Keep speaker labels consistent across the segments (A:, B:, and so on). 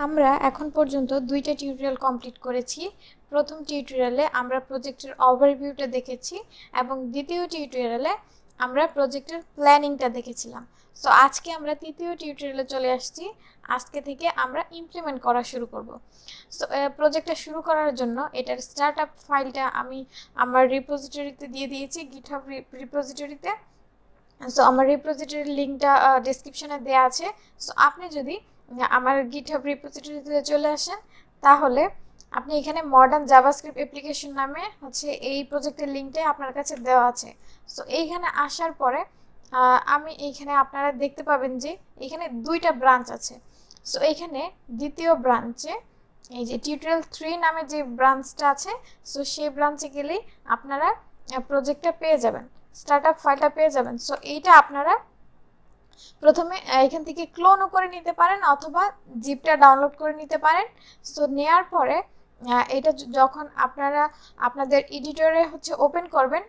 A: আমরা এখন পর্যন্ত দুইটা টিউটোরিয়াল কমপ্লিট করেছি। প্রথম টিউটোরিয়ালে আমরা প্রজেক্টের ওভারভিউটা দেখেছি এবং দ্বিতীয় টিউটোরিয়ালে আমরা প্রজেক্টের প্ল্যানিংটা দেখেছিলাম। সো আজকে আমরা তৃতীয় টিউটোরিয়ালে চলে আসছি। আজকে থেকে আমরা ইমপ্লিমেন্ট করা শুরু করব। সো প্রজেক্টটা শুরু করার জন্য এটার স্টার্টআপ ফাইলটা আমি আমার রিপোজিটরিতে দিয়ে দিয়েছি, গিটহাব রিপোজিটরিতে। সো আমার রিপোজিটরির লিঙ্কটা ডেসক্রিপশনে দেওয়া আছে। সো আপনি যদি আমার গিটহাব রিপোজিটরিতে চলে আসেন তাহলে আপনি এখানে মডার্ন জাভাস্ক্রিপ্ট অ্যাপ্লিকেশন নামে এই প্রজেক্টের লিঙ্কটাই আপনার কাছে দেওয়া আছে। সো এইখানে আসার পরে আমি এইখানে আপনারা দেখতে পাবেন যে এখানে দুইটা ব্রাঞ্চ আছে। সো এইখানে দ্বিতীয় ব্রাঞ্চে এই যে টিউটোরিয়াল 3 নামে যে ব্রাঞ্চটা আছে, সো সেই ব্রাঞ্চে গেলেই আপনারা প্রজেক্টটা পেয়ে যাবেন, স্টার্টআপ ফাইলটা পেয়ে যাবেন। সো এইটা আপনারা প্রথমে এখান থেকে ক্লোনও করে নিতে পারেন অথবা জিপটা ডাউনলোড করে নিতে পারেন। সো নেওয়ার পরে এটা যখন আপনারা আপনাদের এডিটরে ওপেন করবেন,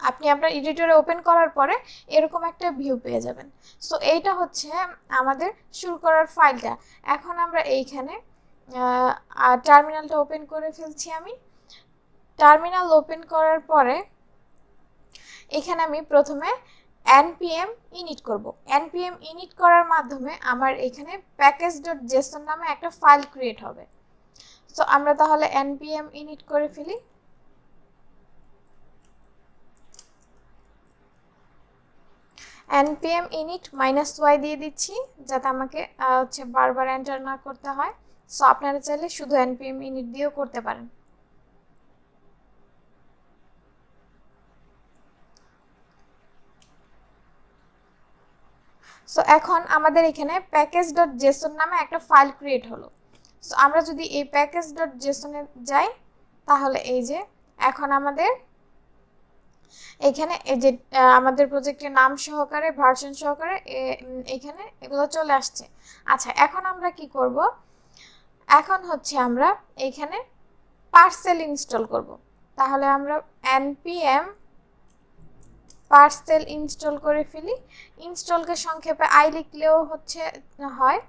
A: আপনি আপনার এডিটরে ওপেন করার পরে এরকম একটা ভিউ পেয়ে যাবেন। সো এইটা আমাদের শুরু করার ফাইলটা। এখন আমরা এইখানে টার্মিনালটা ওপেন করে ফেলছি। আমি টার্মিনাল ওপেন করার পরে এখানে আমি প্রথমে npm init করব। npm init করার মাধ্যমে আমার এখানে package.json নামে একটা ফাইল ক্রিয়েট হবে। সো আমরা তাহলে npm init করে ফেলি। npm init -y দিয়ে দিচ্ছি যাতে আমাকে বারবার এন্টার না করতে হয়। সো আপনারা চাইলে শুধু npm init দিয়েও করতে পারেন। সো এখন আমাদের এখানে package.json নামে একটা ফাইল ক্রিয়েট হলো। সো আমরা যদি এই package.json এ যাই তাহলে এই যে এখন আমাদের এখানে এই যে আমাদের প্রজেক্টের নাম সহকারে ভার্সন সহকারে এখানে এগুলো চলে আসছে। আচ্ছা, এখন আমরা কি করব? এখন আমরা এখানে পার্সেল ইনস্টল করব। তাহলে আমরা npm পার্সেল ইনস্টল করে ফেলি। ইনস্টলকে সংক্ষেপে আই লিখলেও হয়,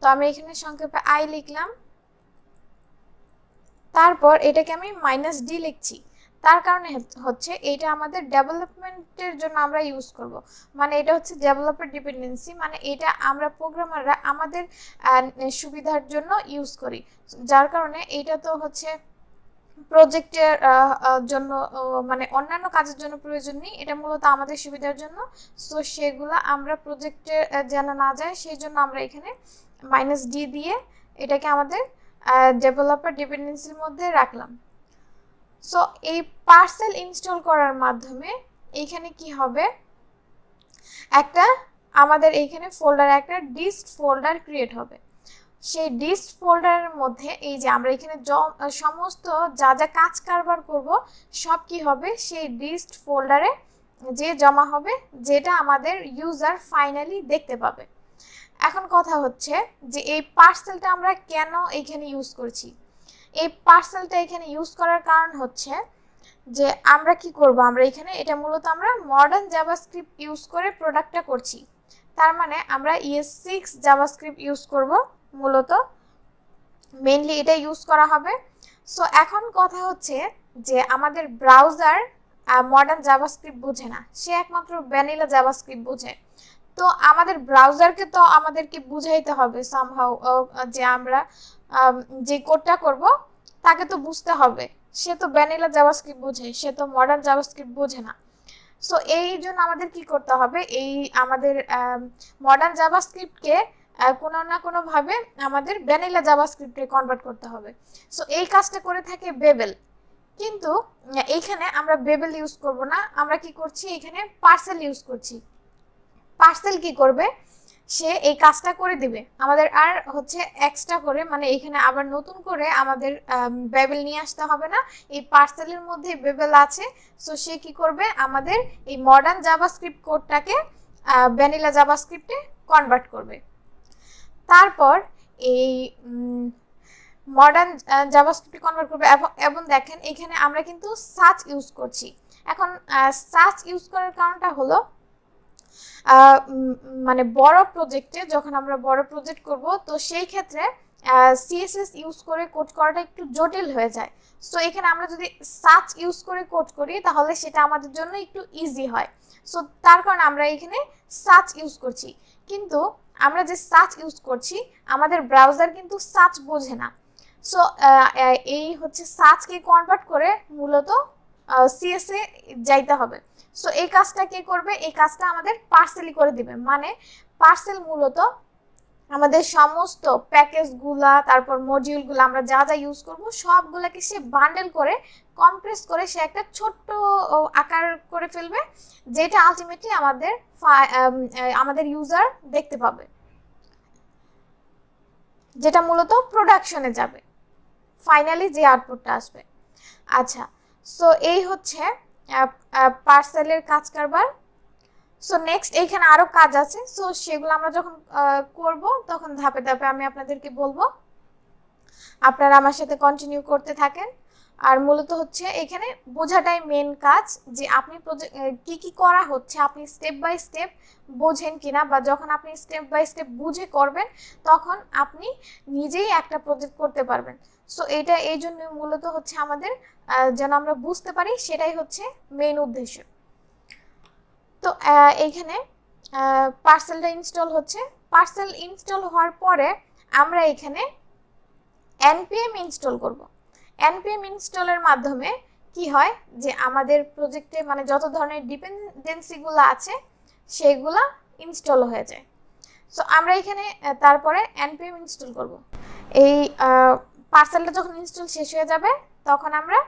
A: তো আমি এখানে সংক্ষেপে আই লিখলাম। তারপর এটাকে আমি -d লিখছি, তার কারণে এটা আমাদের ডেভেলপমেন্টের জন্য আমরা ইউজ করব। মানে এটা ডেভেলপার ডিপেন্ডেন্সি, মানে এটা আমরা প্রোগ্রামাররা আমাদের সুবিধার জন্য ইউজ করি, যার কারণে এটা তো প্রজেক্টের জন্য মানে অন্যান্য কাজের জন্য প্রয়োজন নেই, এটা মূলত আমাদের সুবিধার জন্য। সো সেগুলো আমরা প্রজেক্টে যেন না যায় সেই জন্য আমরা এখানে -d দিয়ে এটাকে আমাদের ডেভেলপার ডিপেন্ডেন্সির মধ্যে রাখলাম। সো এই পার্সেল ইনস্টল করার মাধ্যমে এইখানে কি হবে, আমাদের এইখানে ফোল্ডার একটা ডিস্ট ফোল্ডার ক্রিয়েট হবে। সেই ডিস্ট ফোল্ডারের মধ্যে এই যে আমরা এখানে সমস্ত যা যা কাজ কারবার করব সব কি হবে সেই ডিস্ট ফোল্ডারে যে জমা হবে, যেটা আমাদের ইউজার ফাইনালি দেখতে পাবে। এখন কথা যে এই পার্সেলটা আমরা কেন এখানে ইউজ করছি। এই পার্সেলটা এখানে ইউজ করার কারণ যে আমরা কি করব, আমরা এখানে এটা মূলত আমরা মডার্ন জাভাস্ক্রিপ্ট ইউজ করে প্রোডাক্টটা করছি। তার মানে আমরা ES6 জাভাস্ক্রিপ্ট ইউজ করব, মূলত মেইনলি এটা ইউজ করা হবে। সো এখন কথা যে আমাদের ব্রাউজার মডার্ন জাভাস্ক্রিপ্ট বোঝে না, সে একমাত্র ভ্যানিলা জাভাস্ক্রিপ্ট বোঝে। তো আমাদের ব্রাউজারকে তো আমাদেরকে বুঝাইতে হবে সামহাউ, যে আমরা যে কোডটা করব তাকে তো বুঝতে হবে। সে তো ভ্যানিলা জাভাস্ক্রিপ্ট বোঝে, সে তো মডার্ন জাভাস্ক্রিপ্ট বোঝে না। সো এই জন্য আমাদের কি করতে হবে, এই আমাদের মডার্ন জাভাস্ক্রিপ্টকে কোনো না কোনোভাবে আমাদের ভ্যানিলা জাভাস্ক্রিপ্টে কনভার্ট করতে হবে। সো এই কাজটা করে থাকে বেবেল, কিন্তু এইখানে আমরা বেবেল ইউজ করব না, আমরা কি করছি এখানে পার্সেল ইউজ করছি। পার্সেল কি করবে, সে এই কাজটা করে দিবে আমাদের, আর এক্সট্রা করে মানে এখানে আবার নতুন করে আমাদের বেবেল নিয়ে আসতে হবে না। এই পার্সেলের মধ্যে বেবেল আছে। সো সে কি করবে, আমাদের এই মডার্ন জাভাস্ক্রিপ্ট কোডটাকে ভ্যানিলা জাভাস্ক্রিপ্টে কনভার্ট করবে। তারপর এই মডার্ন জাভাস্ক্রিপ্টে কনভার্ট করবে এবং দেখেন এখানে আমরা কিন্তু সার্চ ইউজ করছি। এখন সার্চ ইউজ করার কারণটা হলো মানে বড় প্রজেক্টে যখন আমরা বড় প্রজেক্ট করব তো সেই ক্ষেত্রে সিএসএস ইউজ করে কোড করাটা একটু জটিল হয়ে যায়। সো এখানে আমরা যদি সাচ ইউজ করে কোড করি তাহলে সেটা আমাদের জন্য একটু ইজি হয়। সো তার কারণে আমরা এখানে সাচ ইউজ করছি। কিন্তু আমরা যে সাচ ইউজ করছি আমাদের ব্রাউজার কিন্তু সাচ বোঝে না। সো এই হচ্ছে সাচকে কনভার্ট করে মূলত সিএসএ যাইতে হবে। সো এই কাজটা কে করবে? এই কাজটা আমাদের পার্সেলই করে দিবে। মানে পার্সেল মূলত আমাদের সমস্ত প্যাকেজগুলা তারপর মডিউলগুলো আমরা যা যা ইউজ করব সবগুলোকে সে বান্ডেল করে কম্প্রেস করে সে একটা ছোট্ট আকার করে ফেলবে, যেটা আলটিমেটলি আমাদের ইউজার দেখতে পাবে, যেটা মূলত প্রোডাকশনে যাবে, ফাইনালি যে আউটপুটটা আসবে। আচ্ছা, সো এই হচ্ছে পার্সেলের কাজ কারবার। সো নেক্সট এইখানে আরো কাজ আছে, সো সেগুলো আমরা যখন করব তখন ধাপে ধাপে আমি আপনাদেরকে বলবো, আপনারা আমার সাথে কন্টিনিউ করতে থাকেন। আর মূলত হচ্ছে এখানে বোঝাটাই মেন কাজ, যে আপনি কি কি করা হচ্ছে আপনি স্টেপ বাই স্টেপ বোঝেন কিনা, বা যখন আপনি স্টেপ বাই স্টেপ বুঝে করবেন তখন আপনি নিজেই একটা প্রজেক্ট করতে পারবেন। সো এটা এই জন্য মূলত হচ্ছে আমাদের যেন আমরা বুঝতে পারি, সেটাই হচ্ছে মেন উদ্দেশ্য। তো এইখানে পার্সেলটা ইনস্টল হচ্ছে। পার্সেল ইনস্টল হওয়ার পরে আমরা এখানে npm ইনস্টল করব। npm ইনস্টলের মাধ্যমে কি হয় যে আমাদের প্রজেক্টে মানে যত ধরনের ডিপেন্ডেন্সিগুলো আছে সেগুলা ইনস্টল হয়ে যায়। সো আমরা এখানে তারপরে npm ইনস্টল করব। এই পার্সেলটা যখন ইনস্টল শেষ হয়ে যাবে তখন আমরা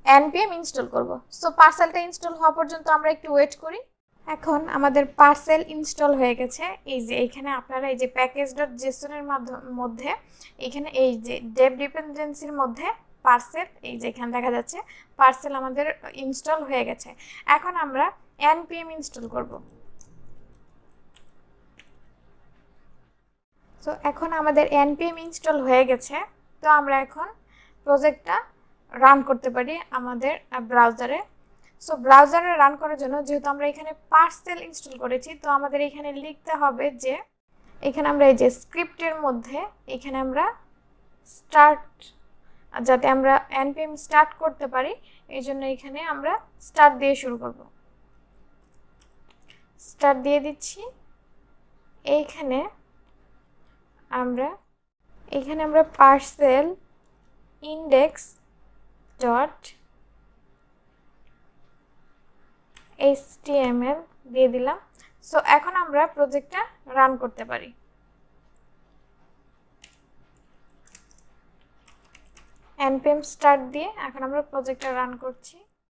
A: npm ইনস্টল করব। সো পার্সেলটা ইনস্টল হওয়া পর্যন্ত আমরা একটু ওয়েট করি। এখন আমাদের পার্সেল ইনস্টল হয়ে গেছে। এই যে এখানে আপনারা এই যে package.json এর মধ্যে এখানে এই যে ডেভ ডিপেন্ডেন্সির মধ্যে পার্সেল, এই যে এখানে দেখা যাচ্ছে পার্সেল আমাদের ইনস্টল হয়ে গেছে। এখন আমরা npm ইনস্টল করব। তো এখন আমাদের npm ইনস্টল হয়ে গেছে। তো আমরা এখন প্রজেক্টটা রান করতে পারি আমাদের ব্রাউজারে। সো ব্রাউজারে রান করার জন্য যেহেতু আমরা এখানে পার্সেল ইনস্টল করেছি, তো আমাদের এখানে লিখতে হবে যে এখানে আমরা এই যে স্ক্রিপ্টের মধ্যে এখানে আমরা স্টার্ট, যাতে আমরা npm স্টার্ট করতে পারি এই জন্য এখানে আমরা স্টার্ট দিয়ে শুরু করব। স্টার্ট দিয়ে দিচ্ছি। এইখানে আমরা পার্সেল ইন্ডেক্স ডট html দিয়ে দিলাম। সো এখন আমরা প্রজেক্টটা রান করতে পারি। npm স্টার্ট দিয়ে এখন আমরা প্রজেক্টটা রান করছি।